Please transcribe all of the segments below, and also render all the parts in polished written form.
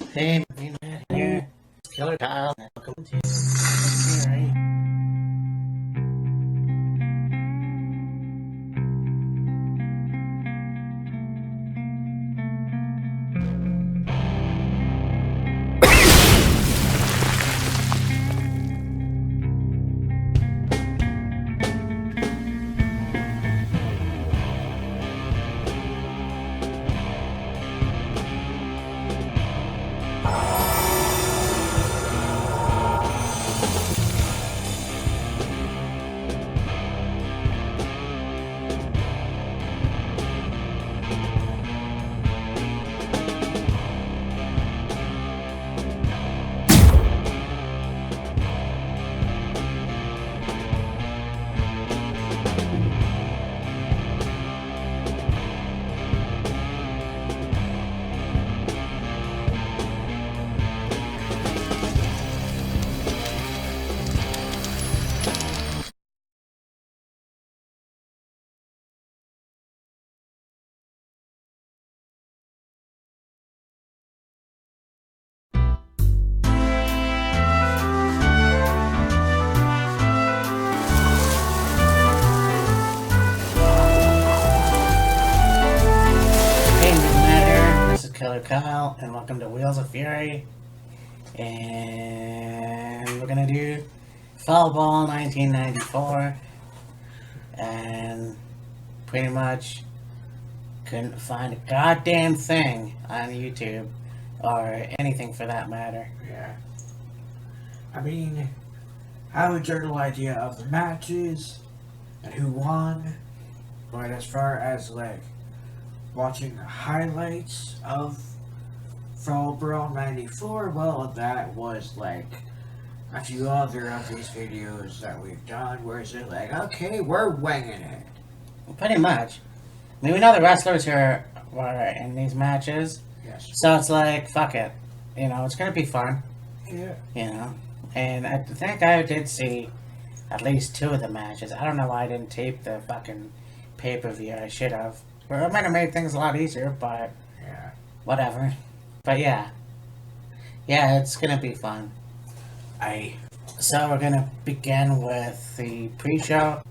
Hey, Matt here. Killer Kyle. Welcome to Fury. Hey, Matt here. This is Killer Kyle, and welcome to Wheels of Fury. And we're gonna do Fall Ball 1994. And pretty much couldn't find a goddamn thing on YouTube or anything for that matter. Yeah. I mean, I have a general idea of the matches and who won, but as far as like watching the highlights of Brawl 94, well, that was like a few other of these videos that we've done where it's like, okay, we're winging it. Pretty much. I mean, we know the wrestlers who were in these matches, Yes. so it's like, fuck it. You know, it's gonna be fun. Yeah. You know, and I think I did see at least two of the matches. I don't know why I didn't tape the fucking pay-per-view. I should have. Or it might have made things a lot easier, but Yeah. whatever. But yeah, it's gonna be fun. So we're gonna begin with the pre-show.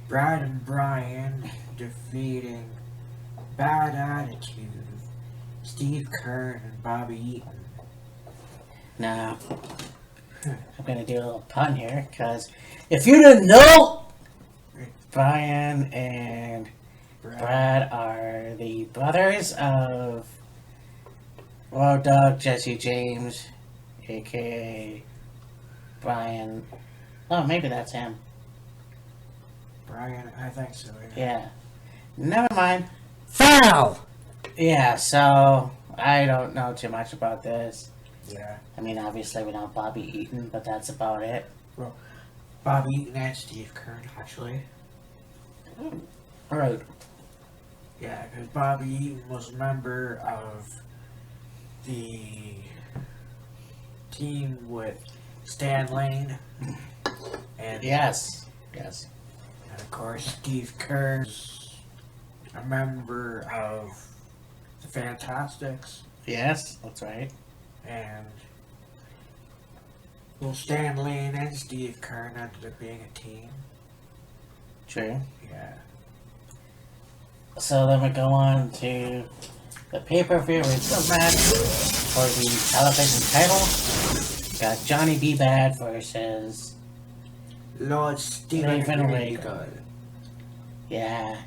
Brad and Brian defeating Bad Attitude, Steve Kern, and Bobby Eaton. Now, I'm gonna do a little pun here, because if you didn't know, Brian and Brad are the brothers of Road Dogg Jesse James, aka Brian. Oh, maybe that's him. Brian, I think so. Yeah. Never mind. Foul! Yeah, so I don't know too much about this. Yeah. I mean, obviously we know Bobby Eaton, but that's about it. Bobby Eaton and Steve Kern, actually. Right. Yeah, because Bobby Eaton was a member of the team with Stan Lane. And, Yes. and of course, Steve Kern's a member of the Fantastics. Yes, that's right. And well, Stan Lane and Steve Kern ended up being a team. True. Yeah. So then we go on to the pay-per-view result match for the television title. Got Johnny B. Bad versus Lord Stephen Raven Regal. Yeah.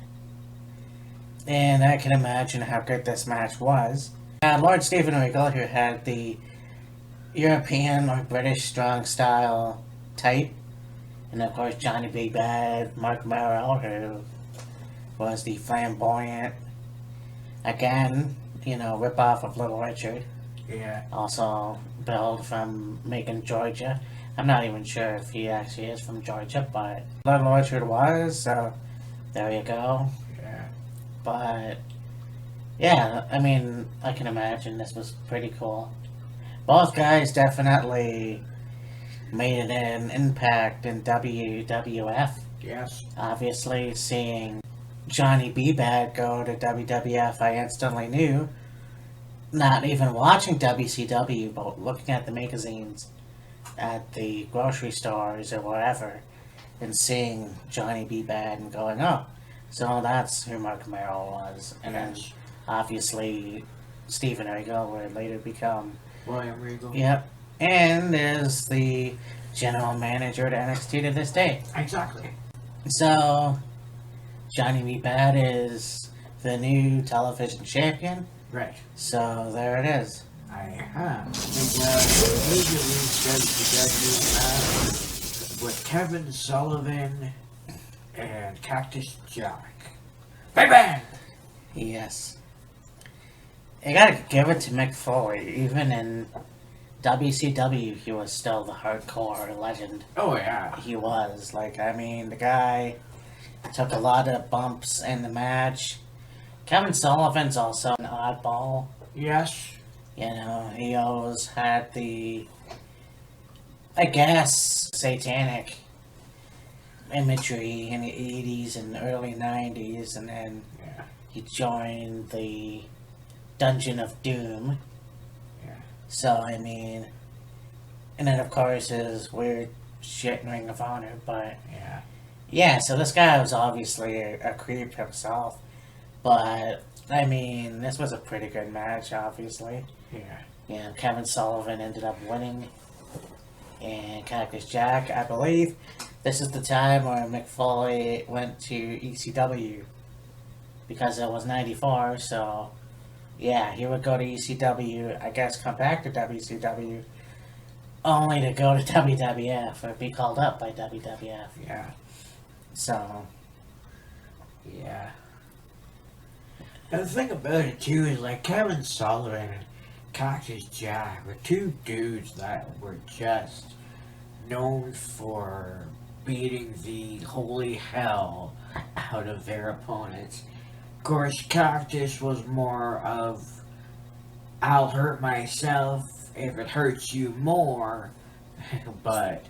And I can imagine how good this match was. Lord Stephen Regal, who had the European or British strong style type. And of course Johnny B. Bad, Mark Merrill, who was the flamboyant, again, rip-off of Little Richard. Yeah. Also billed from Macon, Georgia. I'm not even sure if he actually is from Georgia, but Little Richard was, so there you go. Yeah. But yeah, I mean, I can imagine this was pretty cool. Both guys definitely made an impact in WWF. Yes. Obviously, seeing Johnny B. Bad go to WWF, I instantly knew not even watching WCW, but looking at the magazines at the grocery stores or whatever, and seeing Johnny B. Bad and going, oh, so that's who Mark Merrill was. And then Yes. obviously Steven Regal would later become, William Regal. yep, and is the general manager at NXT to this day. Exactly. So Johnny B. Bad is the new television champion. Right. So there it is. I have. Immediately WCW with Kevin Sullivan and Cactus Jack. Bang bang! Yes. You gotta give it to Mick Foley. Even in WCW, he was still the hardcore legend. Oh yeah. He was. Like, I mean, the guy took a lot of bumps in the match. Kevin Sullivan's also an oddball. Yes. You know, he always had the, I guess, satanic imagery in the 80s and early 90s, and then Yeah. he joined the Dungeon of Doom. Yeah. So, I mean, and then of course his weird shit in Ring of Honor, but Yeah. yeah, so this guy was obviously a creep himself, but I mean, this was a pretty good match, obviously. Yeah. You know, Kevin Sullivan ended up winning, and Cactus Jack, I believe, this is the time where Mick Foley went to ECW, because it was 94, so yeah, he would go to ECW, I guess come back to WCW, only to go to WWF, or be called up by WWF, Yeah. so, Yeah. And the thing about it too is like Kevin Sullivan and Cactus Jack were two dudes that were just known for beating the holy hell out of their opponents. Of course, Cactus was more of, I'll hurt myself if it hurts you more, but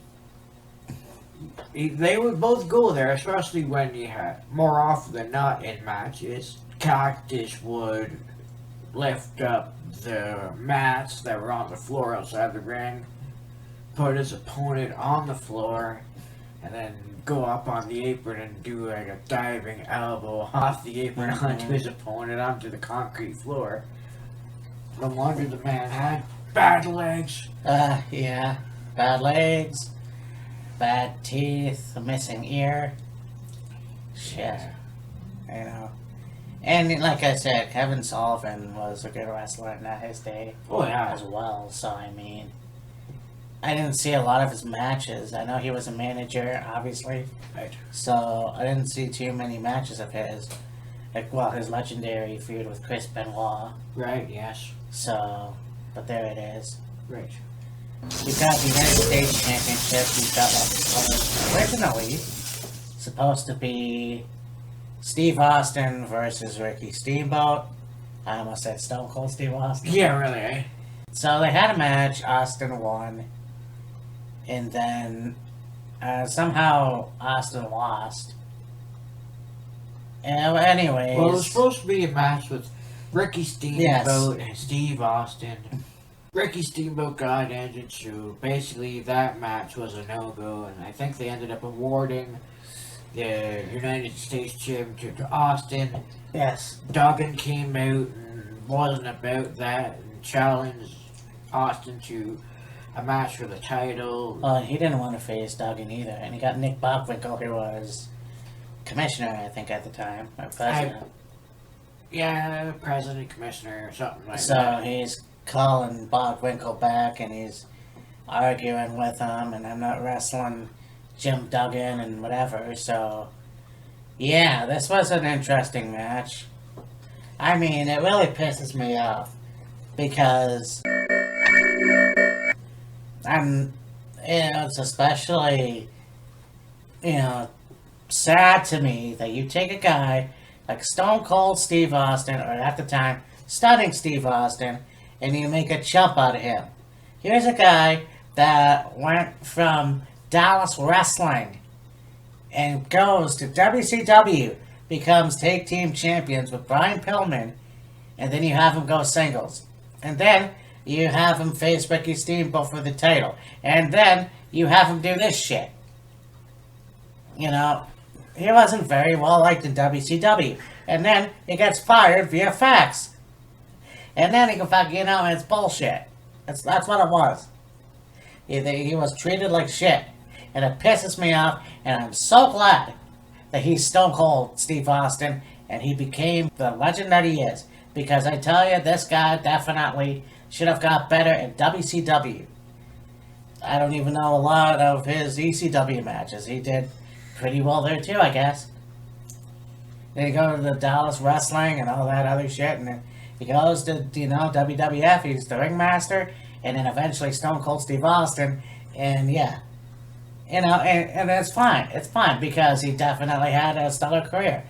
they would both go there, especially when you had, more often than not in matches, Cactus would lift up the mats that were on the floor outside the ring, put his opponent on the floor, and then go up on the apron and do like a diving elbow off the apron onto his opponent onto the concrete floor. No wonder the man had bad legs. yeah, bad legs, bad teeth, a missing ear, shit, you know. And like I said, Kevin Sullivan was a good wrestler in his day Oh yeah. as well. So I mean, I didn't see a lot of his matches. I know he was a manager, obviously. Right. So I didn't see too many matches of his. Like, well, his legendary feud with Chris Benoit. Right, yes. So, but there it is. Right. We've got the United States Championship. We've got originally supposed to be Steve Austin versus Ricky Steamboat. I almost said Stone Cold Steve Austin. Yeah, really, eh? So they had a match. Austin won. And then somehow Austin lost. And anyways. Well, it was supposed to be a match with Ricky Steamboat Yes. and Steve Austin. Ricky Steamboat got injured, so basically that match was a no-go, and I think they ended up awarding the United States Championship to Austin. Yes. Duggan came out and wasn't about that and challenged Austin to a match for the title. Well, he didn't want to face Duggan either. And he got Nick Bockwinkel, who was commissioner, I think, at the time. Or president. Yeah, president, commissioner, or something like So that. he's calling Bockwinkel back and he's arguing with him, and I'm not wrestling Jim Duggan and whatever. So, yeah, this was an interesting match. I mean, it really pisses me off because it's especially, sad to me that you take a guy like Stone Cold Steve Austin, or at the time, stunning Steve Austin, and you make a chump out of him. Here's a guy that went from Dallas Wrestling and goes to WCW, becomes tag team champions with Brian Pillman, and then you have him go singles. And then you have him face Ricky Steamboat for the title. And then you have him do this shit. You know, he wasn't very well liked in WCW. And then he gets fired via fax. And then he can fucking, it's bullshit. That's what it was. He was treated like shit. And it pisses me off. And I'm so glad that he's Stone Cold Steve Austin. And he became the legend that he is. Because I tell you, this guy definitely should have got better at WCW. I don't even know a lot of his ECW matches. He did pretty well there too, I guess. Then he goes to the Dallas Wrestling and all that other shit. And then he goes to, WWF. He's the ringmaster. And then eventually Stone Cold Steve Austin. And yeah. And it's fine. It's fine because he definitely had a stellar career.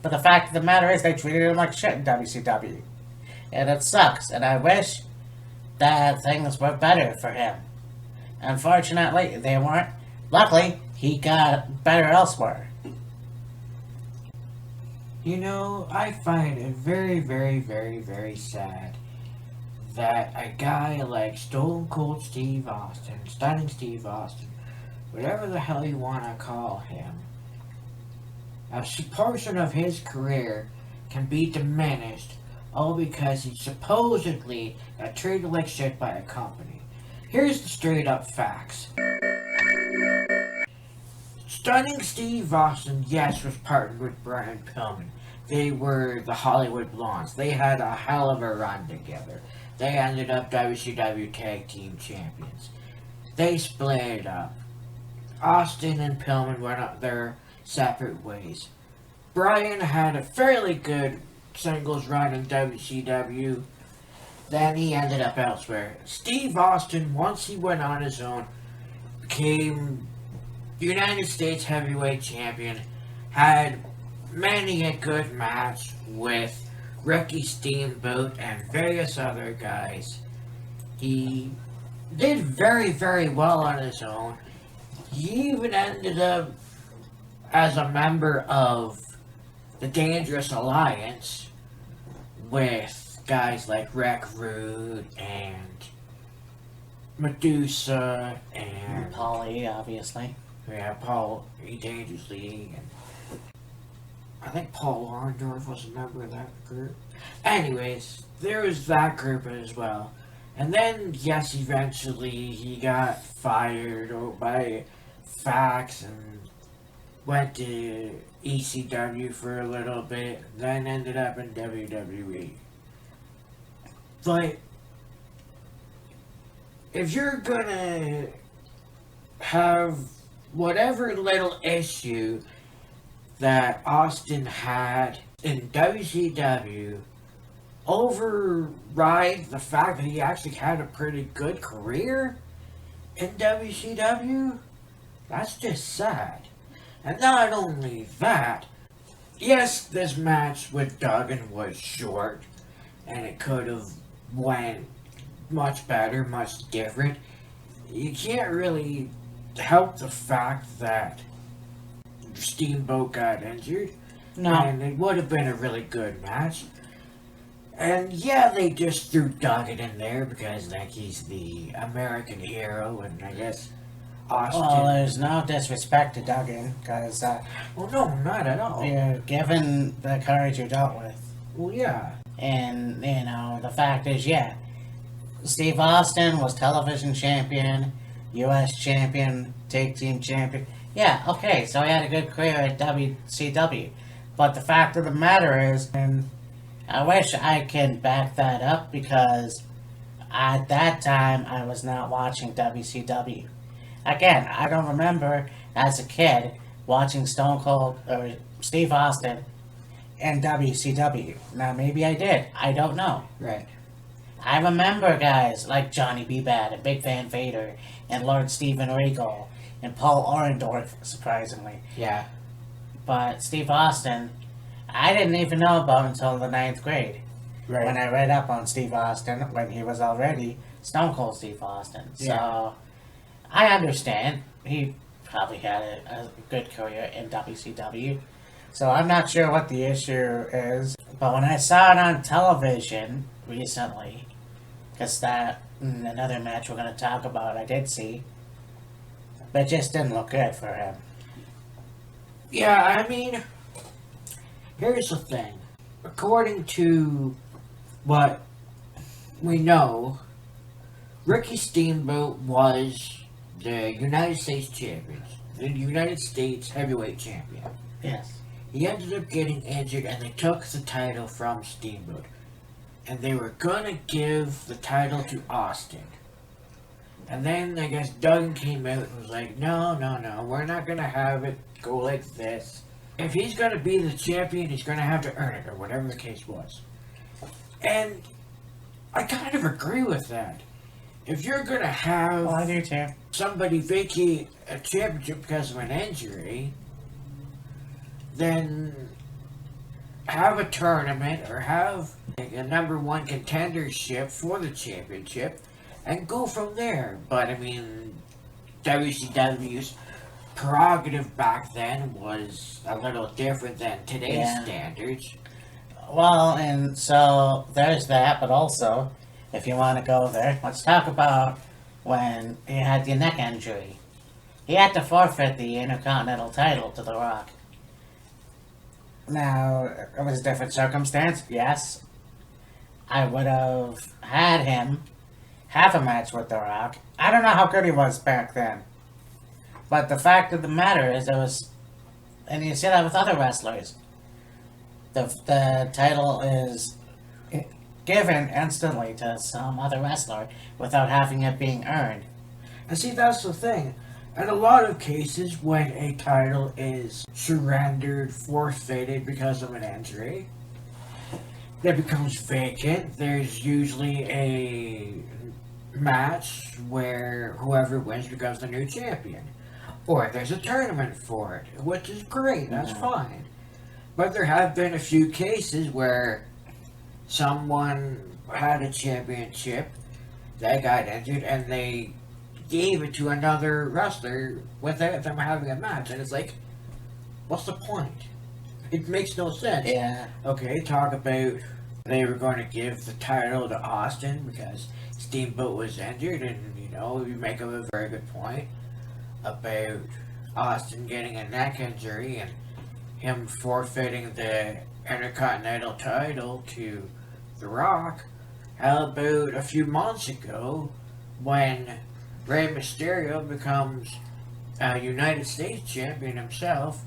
But the fact of the matter is they treated him like shit in WCW. And it sucks. And I wish that things were better for him. Unfortunately, they weren't. Luckily, he got better elsewhere. I find it very, very, very, very sad that a guy like Stone Cold Steve Austin, Stunning Steve Austin, whatever the hell you want to call him, a portion of his career can be diminished all because he supposedly got treated like shit by a company. Here's the straight up facts. Stunning Steve Austin, yes, was partnered with Brian Pillman. They were the Hollywood Blondes. They had a hell of a run together. They ended up WCW Tag Team Champions. They split up. Austin and Pillman went up their separate ways. Brian had a fairly good singles run in WCW. Then he ended up elsewhere. Steve Austin, once he went on his own, became United States Heavyweight Champion, had many a good match with Ricky Steamboat and various other guys. He did very, very well on his own. He even ended up as a member of the Dangerous Alliance with guys like Rick Rude and Medusa and Polly, obviously. Yeah, Paul Dangerously, and I think Paul Orndorff was a member of that group. Anyways, there was that group as well. And then, yes, eventually he got fired by fax and went to ECW for a little bit, then ended up in WWE. But if you're gonna have whatever little issue that Austin had in WCW override the fact that he actually had a pretty good career in WCW, that's just sad. And not only that, yes, this match with Duggan was short, and it could have went much better, much different. You can't really help the fact that Steamboat got injured. No. And it would have been a really good match. And yeah, they just threw Duggan in there because like he's the American hero, and I guess Austin. Well, there's no disrespect to Duggan, because Well, no, not at all. you're given the courage you're dealt with. Well, yeah. And, the fact is, yeah, Steve Austin was television champion, U.S. champion, tag team champion. Yeah, okay, so he had a good career at WCW. But the fact of the matter is, and I wish I can back that up, because at that time I was not watching WCW. Again, I don't remember as a kid watching Stone Cold or Steve Austin in WCW. Now, maybe I did. I don't know. Right. I remember guys like Johnny B. Bad and Big Van Vader and Lord Steven Regal and Paul Orndorff, surprisingly. Yeah. But Steve Austin, I didn't even know about until the 9th grade. Right. When I read up on Steve Austin, when he was already Stone Cold Steve Austin. Yeah. So, I understand. He probably had a good career in WCW. So, I'm not sure what the issue is. But when I saw it on television recently, Because that, another match we're going to talk about, I did see. But it just didn't look good for him. Yeah, I mean, here's the thing. According to what we know, Ricky Steamboat was the United States champion, the United States heavyweight champion. Yes. He ended up getting injured and they took the title from Steamboat. And they were gonna give the title to Austin. And then I guess Duggan came out and was like, no, we're not gonna have it go like this. If he's gonna be the champion, he's gonna have to earn it, or whatever the case was. And I kind of agree with that. If you're gonna have Well, I do too. somebody vacate a championship because of an injury, then have a tournament or have a number one contendership for the championship and go from there. But I mean, WCW's prerogative back then was a little different than today's standards. Well, and so there's that, but also, if you want to go there, let's talk about when he had the neck injury. He had to forfeit the Intercontinental title to The Rock. Now, it was a different circumstance, yes. I would have had him have a match with The Rock. I don't know how good he was back then. But the fact of the matter is, it was, and you see that with other wrestlers. The title is given instantly to some other wrestler without having it being earned. And see, that's the thing. In a lot of cases, when a title is surrendered, forfeited because of an injury, it becomes vacant. There's usually a match where whoever wins becomes the new champion. Or there's a tournament for it, which is great, that's fine. But there have been a few cases where someone had a championship, they got injured, and they gave it to another wrestler without them having a match. And it's like, what's the point? It makes no sense. Yeah. Okay, talk about they were going to give the title to Austin because Steamboat was injured, and you make up a very good point about Austin getting a neck injury and him forfeiting the Intercontinental title to The Rock. How about a few months ago when Rey Mysterio becomes a United States champion himself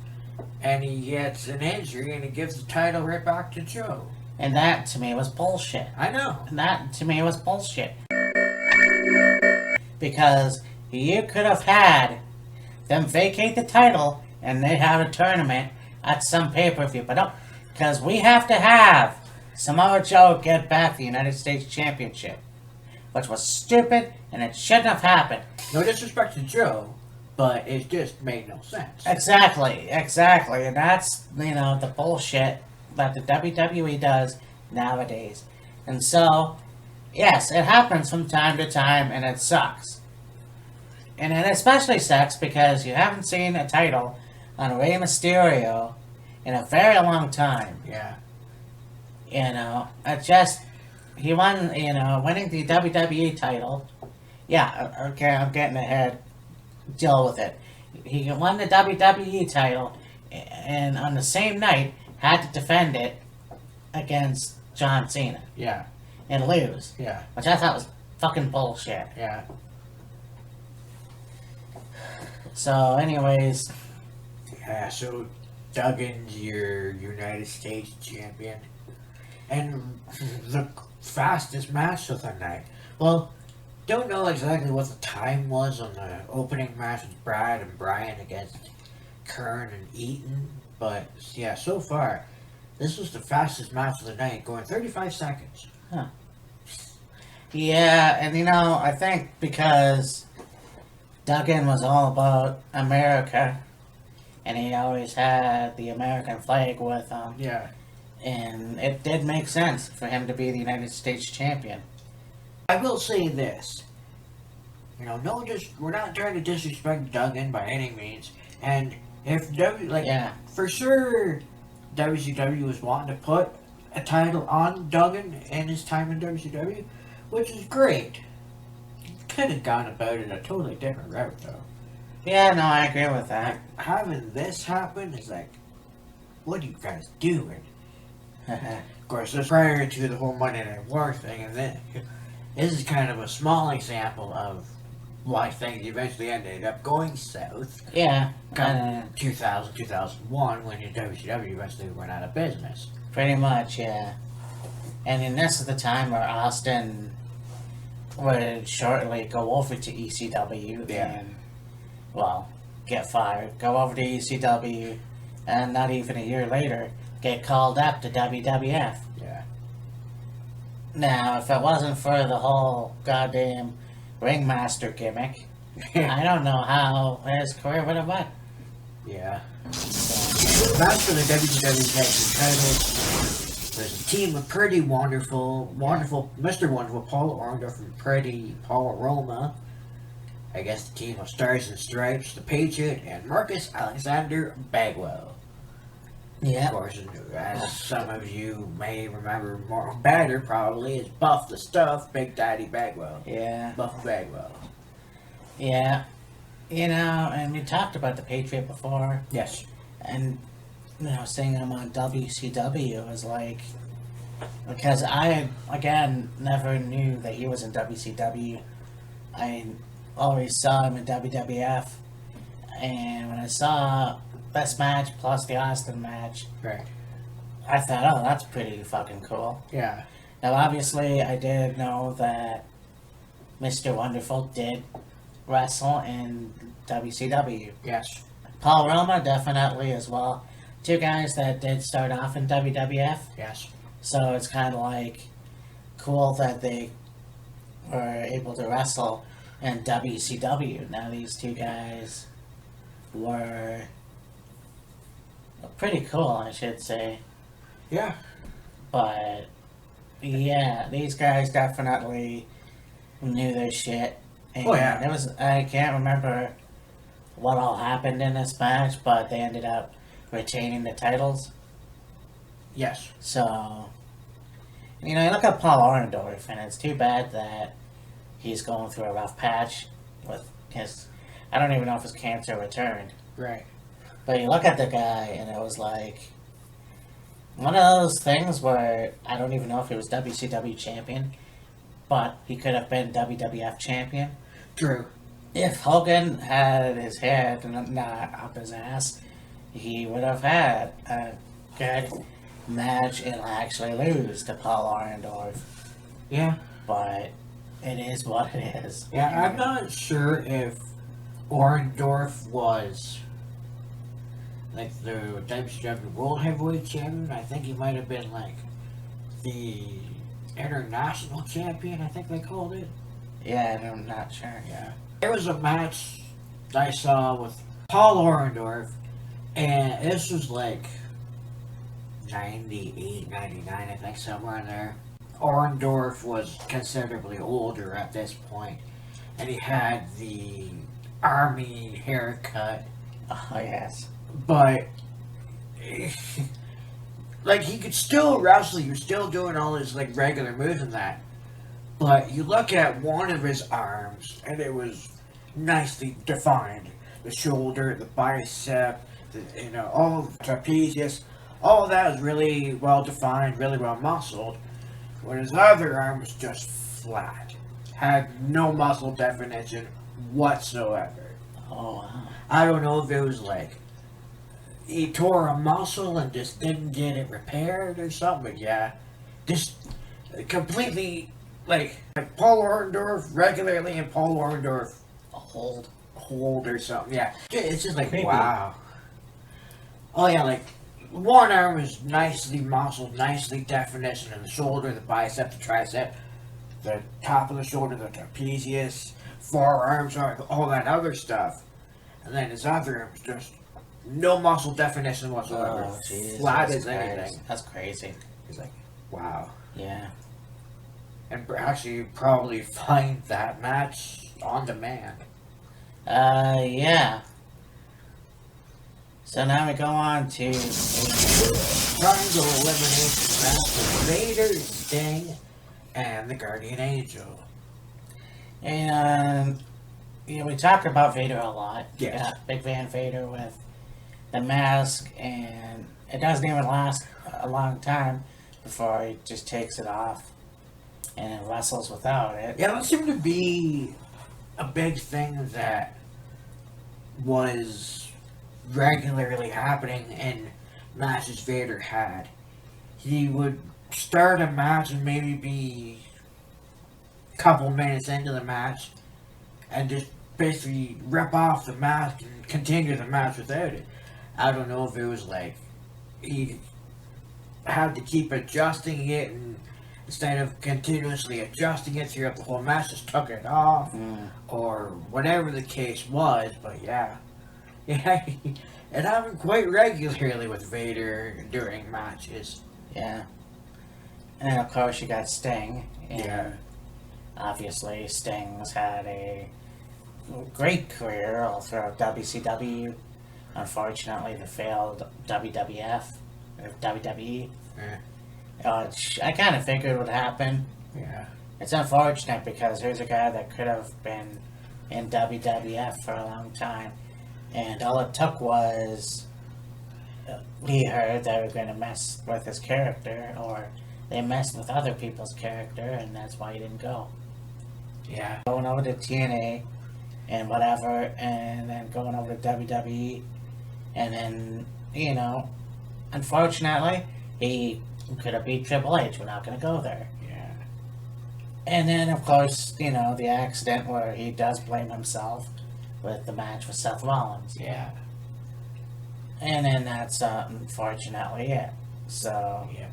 and he gets an injury and he gives the title right back to Joe? And that to me was bullshit. I know. And that to me was bullshit. Because you could have had them vacate the title and they have a tournament at some pay-per-view. But no, because we have to have Samoa Joe get back the United States Championship. Which was stupid and it shouldn't have happened. No disrespect to Joe, but it just made no sense. Exactly. And that's, the bullshit that the WWE does nowadays. And so, yes, it happens from time to time and it sucks. And it especially sucks because you haven't seen a title on Rey Mysterio in a very long time. Yeah. It just, he won, winning the WWE title. Yeah, okay, I'm getting ahead. Deal with it. He won the WWE title and on the same night had to defend it against John Cena. Yeah. And lose. Yeah. Which I thought was fucking bullshit. Yeah. So, anyways. Yeah, so Duggan's your United States champion. And the fastest match of the night. Well, don't know exactly what the time was on the opening match with Brad and Brian against Kern and Eaton. But, yeah, so far, this was the fastest match of the night, going 35 seconds. Huh. Yeah, and I think because Duggan was all about America, and he always had the American flag with him. Yeah. And it did make sense for him to be the United States champion. I will say this. We're not trying to disrespect Duggan by any means. And if for sure WCW was wanting to put a title on Duggan in his time in WCW, which is great. Could have gone about it a totally different route, though. Yeah, no, I agree with that. Having this happen is like, what are you guys doing? Of course, this prior to the whole Monday Night War thing, and then this is kind of a small example of why things eventually ended up going south. Yeah, Come 2000, 2001, when your WCW eventually went out of business. pretty much, yeah. And then this is the time where Austin would shortly go over to ECW and, well, get fired, go over to ECW, and not even a year later, get called up to WWF. Yeah. Now, if it wasn't for the whole goddamn ringmaster gimmick, I don't know how his career would have went. Yeah. Back for the WCW Tag Team titles, there's a team of pretty wonderful Mr. Wonderful, Paul Orndorff and pretty Paul Roma. I guess the team of Stars and Stripes, the Patriot, and Marcus Alexander Bagwell. Yeah. Of course, as some of you may remember more better, probably, is Buff the Stuff, Big Daddy Bagwell. Yeah. Buff Bagwell. Yeah. You know, and we talked about the Patriot before, Yes. and, you know, seeing him on WCW was like, because I, again, never knew that he was in WCW. I always saw him in WWF, and when I saw this match plus the Austin match, Right. I thought, oh, that's pretty fucking cool. Yeah. Now, obviously, I did know that Mr. Wonderful did wrestle in WCW. Yes. Paul Roma, definitely as well. Two guys that did start off in WWF. Yes. So it's kind of like cool that they were able to wrestle in WCW. Now, these two guys were pretty cool, I should say. Yeah. But yeah, these guys definitely knew their shit. And Oh, yeah. It was, I can't remember what all happened in this match, but they ended up retaining the titles. Yes. So, you know, you look at Paul Orndorff, and it's too bad that he's going through a rough patch with his, I don't even know if his cancer returned. Right. But you look at the guy, and it was like one of those things where I don't even know if he was WCW champion, but he could have been WWF champion. True. If Hogan had his head not up his ass, he would have had a good match and actually lose to Paul Orndorff. Yeah. But it is what it is. Yeah, I'm not sure if Orndorff was like the WCW World Heavyweight Champion. I think he might have been like the International Champion, I think they called it. Yeah, I'm not sure. Yeah. There was a match I saw with Paul Orndorff, and this was like 98, 99, I think, somewhere in there. Orndorff was considerably older at this point, and he had the army haircut, Oh, yes. but like he could still wrestle, he was still doing all his like regular moves and that. But you look at one of his arms, and it was nicely defined. The shoulder, the bicep, all the trapezius, all of that was really well defined, really well muscled. When his other arm was just flat, had no muscle definition whatsoever. Oh, wow. I don't know if it was like he tore a muscle and just didn't get it repaired or something, but yeah, just completely like Paul Orndorff regularly and Paul Orndorff hold or something. Yeah, it's just like Creepy. wow. Oh yeah, like one arm is nicely muscled, nicely definition, and the shoulder, the bicep, the tricep, the top of the shoulder, the trapezius, forearms, all that other stuff. And then his other arm is just no muscle definition whatsoever. Oh, jeez. Flat That's as anything. crazy. That's crazy. He's like, wow. Yeah. And actually, you probably find that match on demand. Yeah. So now we go on to Triangle elimination match with Vader, Sting, and the Guardian Angel. And we talked about Vader a lot. Yes. Yeah, big Van Vader with the mask, and it doesn't even last a long time before he just takes it off and wrestles without it. Yeah, that seemed to be a big thing that was regularly happening in matches Vader had. He would start a match and maybe be a couple minutes into the match and just basically rip off the mask and continue the match without it. I don't know if it was like he had to keep adjusting it, and instead of continuously adjusting it throughout the whole match, just took it off, or whatever the case was. But yeah, it happened quite regularly with Vader during matches. Yeah. And of course you got Sting. And Yeah. obviously Sting's had a great career all throughout WCW. Unfortunately, the failed WWF or WWE. Which I kind of figured would happen. Yeah. It's unfortunate because here's a guy that could have been in WWF for a long time, and all it took was he heard they were going to mess with his character, or they messed with other people's character, and that's why he didn't go. Yeah. Going over to TNA and whatever, and then going over to WWE, and then, unfortunately, he could have beat Triple H. We're not going to go there. Yeah. And then, of course, the accident where he does blame himself with the match with Seth Rollins. Yeah. And then that's unfortunately it. So, Yeah.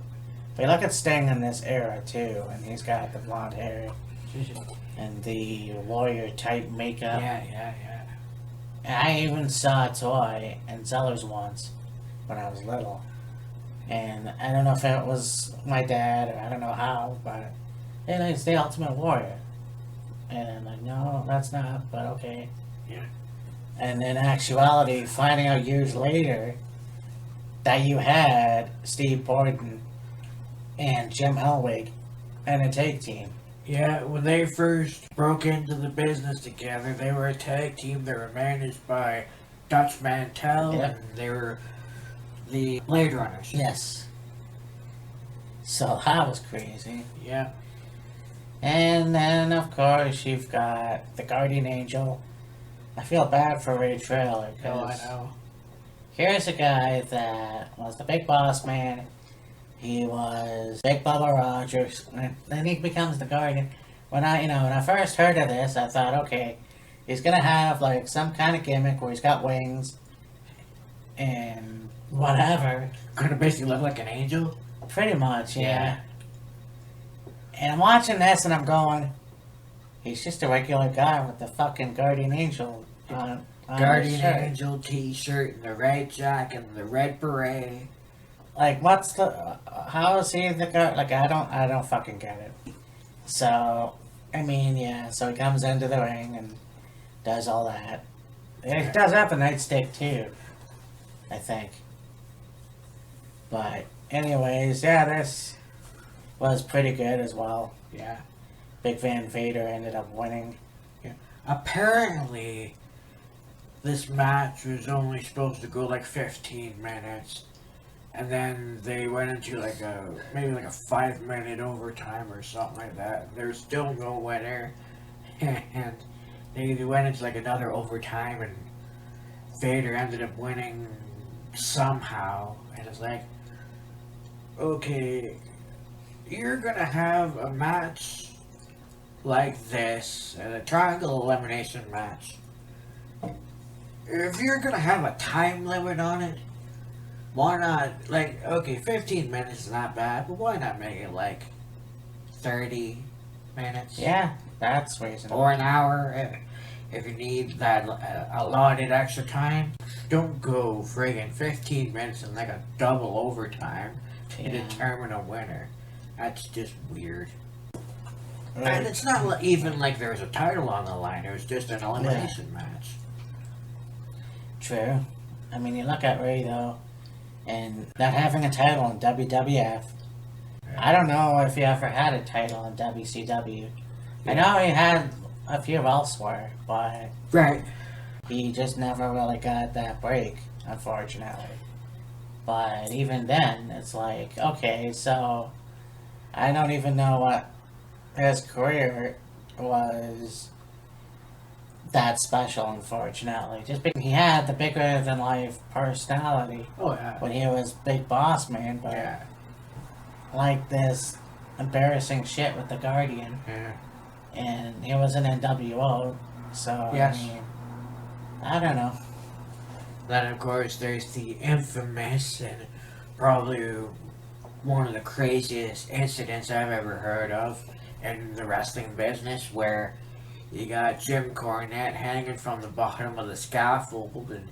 but look at Sting in this era, too, and he's got the blonde hair and the warrior type makeup. Yeah. And I even saw a toy in Zeller's once when I was little. And I don't know if it was my dad or I don't know how, but it's the Ultimate Warrior. And I'm like, no, that's not, but okay. Yeah. And in actuality, finding out years later that you had Steve Borden and Jim Hellwig and a tag team. Yeah, when they first broke into the business together, they were a tag team. They were managed by Dutch Mantel, Yep. and they were the Blade Runners. Yes. So that was crazy. Yeah. And then, of course, you've got the Guardian Angel. I feel bad for Ray Traylor Oh, because I know. here's a guy that was the big boss man. He was Big Bubba Rogers, and then he becomes the Guardian. When I first heard of this, I thought, okay, he's gonna have like some kind of gimmick where he's got wings and whatever. Gonna basically look like an angel. Pretty much, yeah. Yeah. And I'm watching this and I'm going, he's just a regular guy with the fucking Guardian Angel on his Guardian shirt. Angel t-shirt and the red jacket and the red beret. Like, what's the? How is he the guy? Like, I don't fucking get it. So, I mean, yeah. So he comes into the ring and does all that. He does have the nightstick too, I think. But, anyways, yeah, this was pretty good as well. Yeah. Big Van Vader ended up winning. Apparently, this match was only supposed to go like 15 minutes. And then they went into maybe like a 5-minute overtime or something like that. There's still no winner. And they went into like another overtime, and Vader ended up winning somehow. And it's like, okay, you're gonna have a match like this, a triangle elimination match. If you're gonna have a time limit on it, why not, like, okay, 15 minutes is not bad, but why not make it like 30 minutes? Yeah, that's reasonable. Or an hour, if you need that allotted extra time. Don't go friggin' 15 minutes and like a double overtime to Yeah. determine a winner. That's just weird. Right. And it's not even like there was a title on the line, it was just an elimination match. True. I mean, you look at Ray, though, and not having a title in WWF, I don't know if he ever had a title in WCW. I know he had a few elsewhere, but Right. he just never really got that break, unfortunately. But even then, it's like, okay, so I don't even know what his career was that special, unfortunately. Just because he had the bigger than life personality Oh yeah. when he was Big Boss Man, but Yeah. like this embarrassing shit with the Guardian, Yeah. and he was an NWO, so Yes. I mean, I don't know. Then of course there's the infamous and probably one of the craziest incidents I've ever heard of in the wrestling business, where you got Jim Cornette hanging from the bottom of the scaffold, and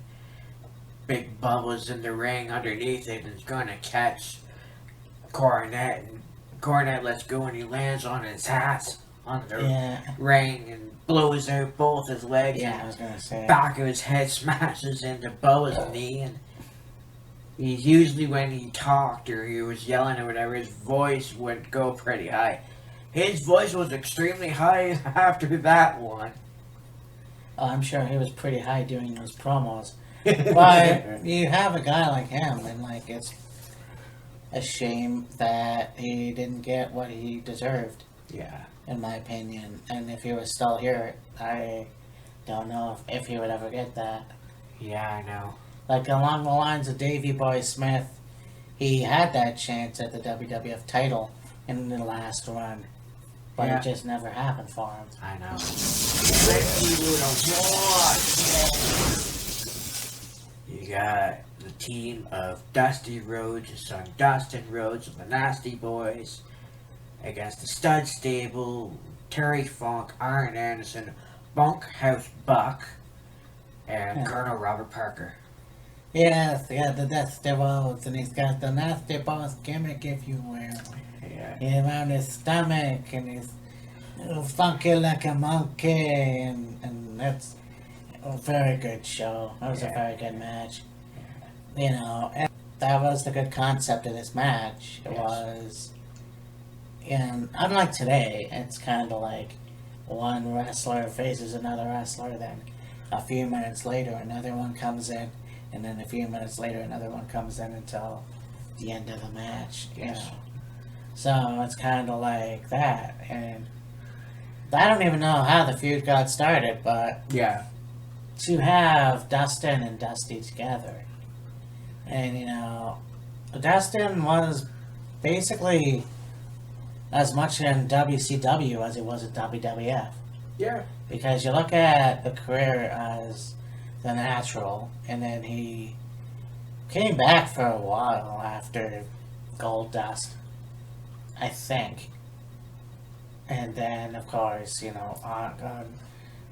Big Bubba's in the ring underneath it and is gonna catch Cornette, and Cornette lets go and he lands on his ass on the Yeah, ring and blows out both his legs. yeah, I And was gonna say. back of his head smashes into Bubba's knee, and he's usually, when he talked or he was yelling or whatever, his voice would go pretty high. His voice was extremely high after that one. Oh, I'm sure he was pretty high doing those promos. But you have a guy like him, and like it's a shame that he didn't get what he deserved, Yeah. in my opinion. And if he was still here, I don't know if he would ever get that. Yeah, I know. Like along the lines of Davey Boy Smith, he had that chance at the WWF title in the last run, but Yeah. it just never happened for him. I know. You got the team of Dusty Rhodes, his son Dustin Rhodes of the Nasty Boys, against the Stud Stable, Terry Funk, Arn Anderson, Bunkhouse Buck, and Yeah. Colonel Robert Parker. Yes, yeah, the Dusty Rhodes, and he's got the Nasty Boss gimmick, if you will. Yeah. Around his stomach, and he's funky like a monkey, and that's a very good show. That was a Yeah. very good match. You know, and that was the good concept of this match. It Yes. was, and unlike today, it's kind of like one wrestler faces another wrestler, then a few minutes later another one comes in, and then a few minutes later another one comes in until the end of the match. You Yes. know? So it's kind of like that, and I don't even know how the feud got started, but Yeah. to have Dustin and Dusty together, and you know, Dustin was basically as much in WCW as he was in WWF, Yeah. because you look at the career as the Natural, and then he came back for a while after Gold Dust, I think. And then, of course, you know,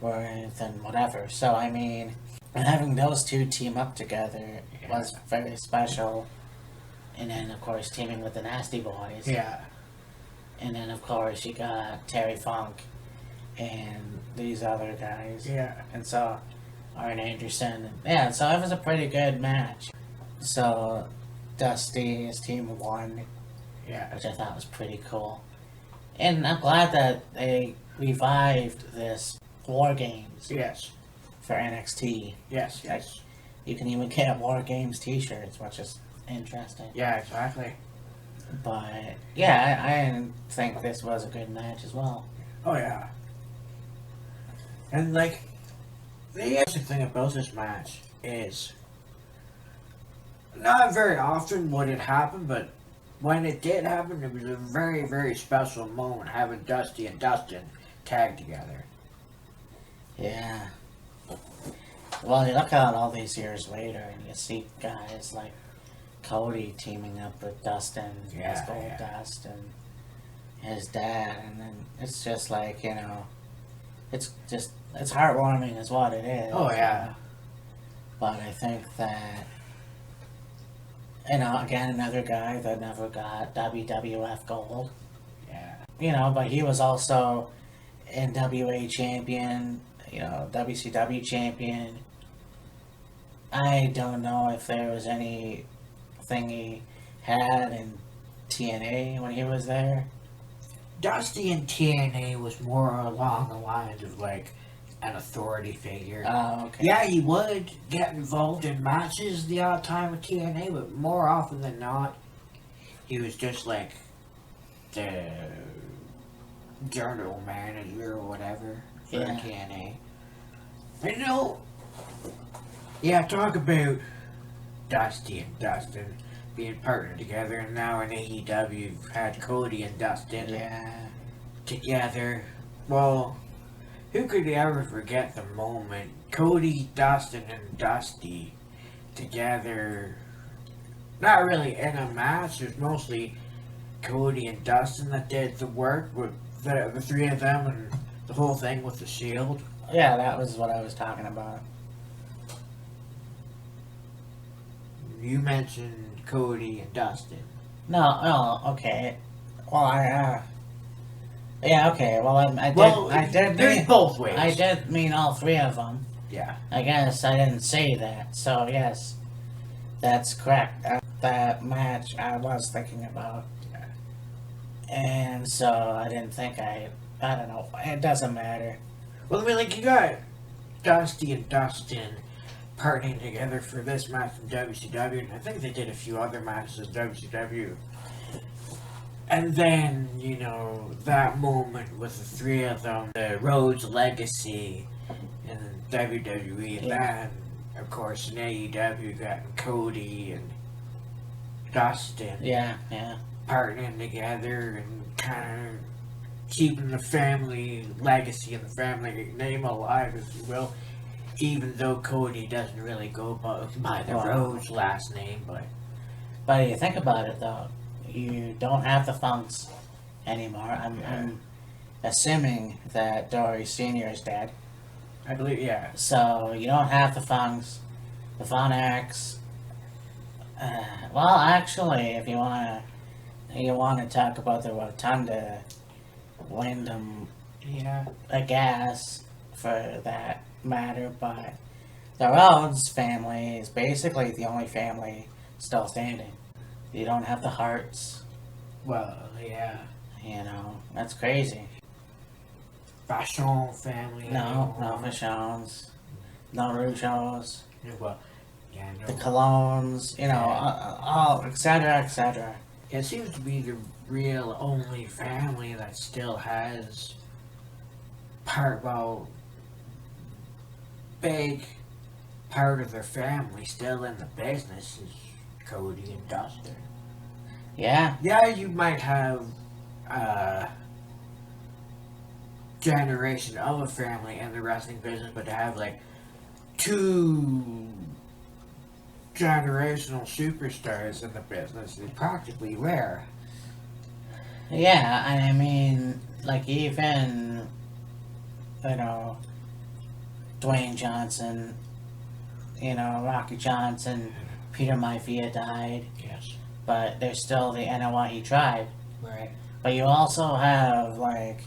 Worth and whatever. So, I mean, and having those two team up together was very special. And then, of course, teaming with the Nasty Boys. Yeah. And then, of course, you got Terry Funk and these other guys. Yeah. And so, Arn Anderson. And, yeah, so it was a pretty good match. So, Dusty, his team won, Yeah. which I thought was pretty cool. And I'm glad that they revived this War Games Yes. for NXT. Yes. Yes. You can even get War Games t-shirts, which is interesting. Yeah. Exactly. But, yeah, I think this was a good match as well. Oh yeah. And like, the interesting thing about this match is, not very often would it happen, but when it did happen, it was a very, very special moment having Dusty and Dustin tag together. Yeah. Well, you look at all these years later, and you see guys like Cody teaming up with Dustin as Gold Dust and his dad, and then it's just like, you know, it's heartwarming is what it is. Oh yeah. But I think that, you know, again, another guy that never got WWF gold, Yeah. you know, but he was also NWA champion, you know, WCW champion. I don't know if there was anything he had in TNA when he was there. Dusty in TNA was more along the lines of like an authority figure. Oh, okay. Yeah, he would get involved in matches the odd time with TNA, but more often than not, he was just like the general manager or whatever for TNA. And you know, yeah, talk about Dusty and Dustin being partnered together, and now in AEW you've had Cody and Dustin together. Well, who could ever forget the moment Cody, Dustin, and Dusty together? Not really in a match. It was mostly Cody and Dustin that did the work with the three of them and the whole thing with the Shield. Yeah, that was what I was talking about. You mentioned Cody and Dustin. No, okay. Well, yeah, okay. Well, I did. There's both ways. I did mean all three of them. Yeah. I guess I didn't say that. So yes, that's correct. That match I was thinking about, and so I didn't think I don't know. It doesn't matter. Well, I mean, like, you got Dusty and Dustin partnering together for this match in WCW, and I think they did a few other matches in WCW. And then, you know, that moment with the three of them, the Rhodes legacy in WWE, and then, of course, in AEW, you got Cody and Dustin. Yeah. Partnering together and kind of keeping the family legacy and the family name alive, if you will. Even though Cody doesn't really go by the Rhodes last name, but you think about it though, you don't have the Funks anymore. I'm assuming that Dory Senior is dead. I believe, yeah. So you don't have the Funks, the Phonics. Well, actually, if you wanna talk about the Rotunda, Wyndham, I guess for that matter, but the Rhodes family is basically the only family still standing. You don't have the Harts. Well, yeah. You know, that's crazy. Vachon family. No Vachons, no Rougeaus, Well, yeah, no. the Colognes, you know, all, etc., etc. It seems to be the real only family that still has big part of their family still in the business is Cody and Dustin. Yeah. Yeah, you might have a generation of a family in the wrestling business, but to have like two generational superstars in the business is practically rare. Yeah, I mean, like even, you know, Dwayne Johnson, you know, Rocky Johnson, Peter Maivia died. Yes. But there's still the Anawahi tribe. Right. But you also have, like,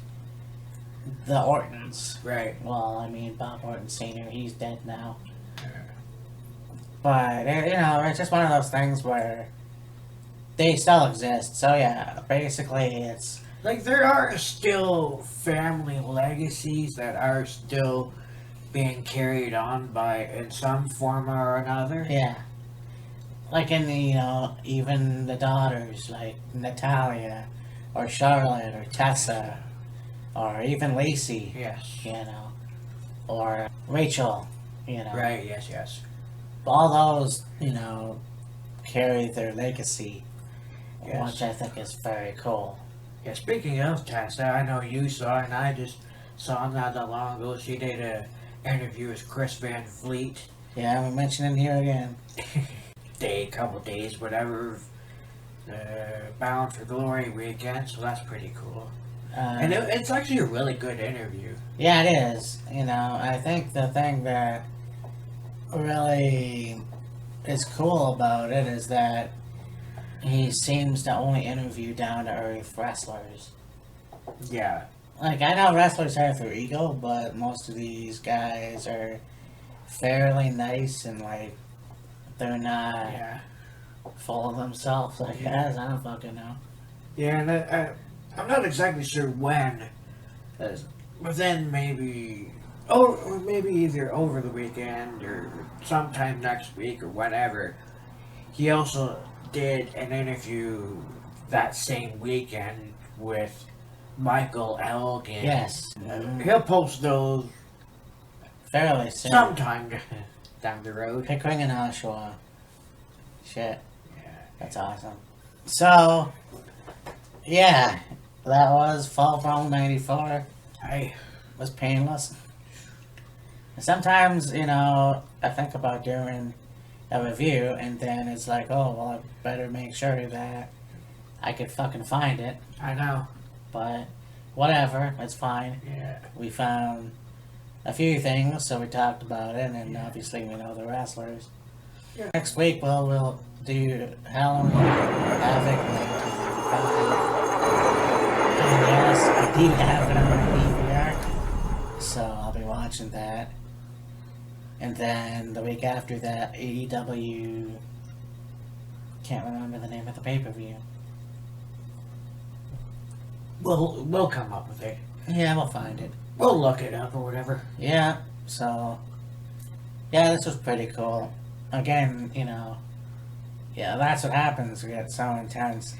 the Ortons. Right. Well, I mean, Bob Orton Sr., he's dead now. But, you know, it's just one of those things where they still exist. So, yeah, basically it's... Like, there are still family legacies that are still being carried on by, in some form or another. Yeah. Like in the, you know, even the daughters, like Natalia, or Charlotte, or Tessa, or even Lacey. Yes. You know. Or Rachel, you know. Right, yes. All those, you know, carry their legacy, Yes. which I think is very cool. Yeah, speaking of Tessa, I know you saw, and I just saw not that long ago, she did a interview with Chris Van Vliet. Yeah, we mentioned it here again. Couple days, whatever, Bound for Glory weekend, so that's pretty cool. And it's actually a really good interview. Yeah, it is. You know, I think the thing that really is cool about it is that he seems to only interview down-to-earth wrestlers. Yeah. Like, I know wrestlers have their ego, but most of these guys are fairly nice and, like, they're not full of themselves, I guess. I don't fucking know. Yeah, and I'm not exactly sure when, but then maybe, or maybe either over the weekend or sometime next week or whatever. He also did an interview that same weekend with Michael Elgin. Yes. He'll post those Fairly soon. sometime down the road. Pickering and Oshawa. Shit. Yeah. That's awesome. So, yeah, that was Fall Brawl 94. Hey, It was painless. Sometimes, I think about doing a review and then it's like, oh, well, I better make sure that I could fucking find it. I know. But, whatever, it's fine. Yeah. We found a few things, so we talked about it, and obviously we know the wrestlers. Yeah. Next week, well, we'll do Halloween Havoc 1995. And yes, I do have it on my DVR, so I'll be watching that. And then the week after that, AEW. Can't remember the name of the pay-per-view. We'll come up with it. Yeah, we'll find it. We'll look it up or whatever. Yeah, so, yeah, this was pretty cool. Again, yeah, that's what happens. We get so intense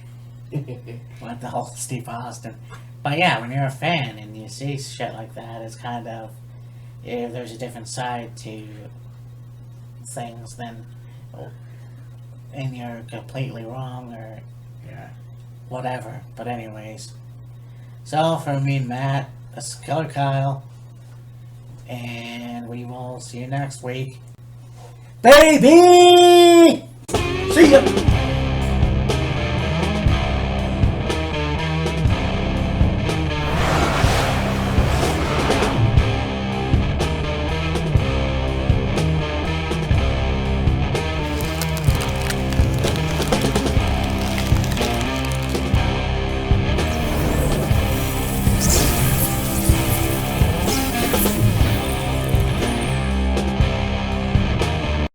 with the whole Steve Austin. But yeah, when you're a fan and you see shit like that, it's kind of, if there's a different side to things, then, and you're completely wrong or Yeah. whatever. But anyways, so for me and Matt, that's Killer Kyle, and we will see you next week. Baby! See ya!